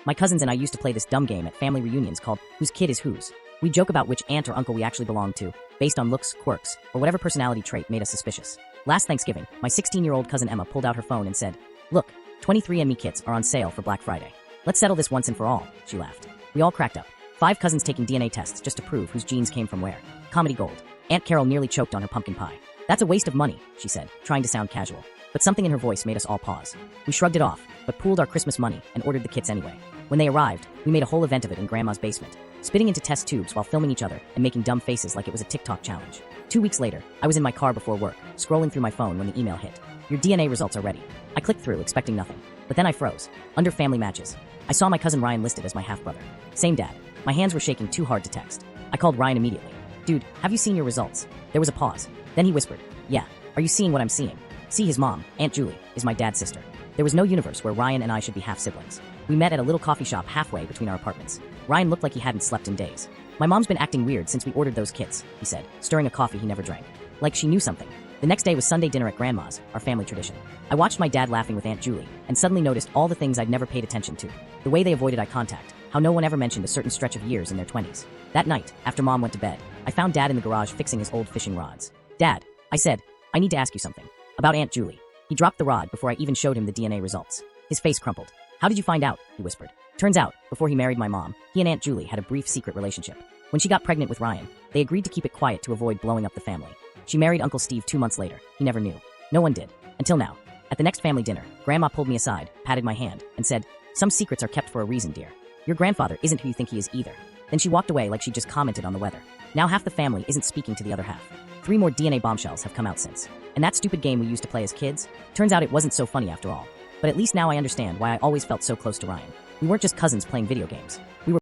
My cousins and I used to play this dumb game at family reunions called Whose Kid is Whose. We joke about which aunt or uncle we actually belonged to, based on looks, quirks, or whatever personality trait made us suspicious. Last Thanksgiving, my 16-year-old cousin Emma pulled out her phone and said, "Look, 23andMe kits are on sale for Black Friday. Let's settle this once and for all," she laughed. We all cracked up. 5 cousins taking DNA tests just to prove whose genes came from where. Comedy gold. Aunt Carol nearly choked on her pumpkin pie. "That's a waste of money," she said, trying to sound casual. But something in her voice made us all pause. We shrugged it off, but pooled our Christmas money and ordered the kits anyway. When they arrived, we made a whole event of it in Grandma's basement, spitting into test tubes while filming each other and making dumb faces like it was a TikTok challenge. 2 weeks later, I was in my car before work, scrolling through my phone when the email hit. "Your DNA results are ready." I clicked through, expecting nothing. But then I froze. Under family matches, I saw my cousin Ryan listed as my half-brother. Same dad. My hands were shaking too hard to text. I called Ryan immediately. "Dude, have you seen your results?" There was a pause. Then he whispered, "Yeah. Are you seeing what I'm seeing?" See, his mom, Aunt Julie, is my dad's sister. There was no universe where Ryan and I should be half-siblings. We met at a little coffee shop halfway between our apartments. Ryan looked like he hadn't slept in days. "My mom's been acting weird since we ordered those kits," he said, stirring a coffee he never drank. Like she knew something. The next day was Sunday dinner at Grandma's, our family tradition. I watched my dad laughing with Aunt Julie, and suddenly noticed all the things I'd never paid attention to. The way they avoided eye contact, how no one ever mentioned a certain stretch of years in their 20s. That night, after Mom went to bed, I found Dad in the garage fixing his old fishing rods. "Dad," I said, "I need to ask you something. About Aunt Julie." He dropped the rod before I even showed him the DNA results. His face crumpled. "How did you find out?" he whispered. Turns out, before he married my mom, he and Aunt Julie had a brief secret relationship. When she got pregnant with Ryan, they agreed to keep it quiet to avoid blowing up the family. She married Uncle Steve 2 months later. He never knew. No one did. Until now. At the next family dinner, Grandma pulled me aside, patted my hand, and said, "Some secrets are kept for a reason, dear. Your grandfather isn't who you think he is either." Then she walked away like she just commented on the weather. Now half the family isn't speaking to the other half. 3 more DNA bombshells have come out since. And that stupid game we used to play as kids? Turns out it wasn't so funny after all. But at least now I understand why I always felt so close to Ryan. We weren't just cousins playing video games. We were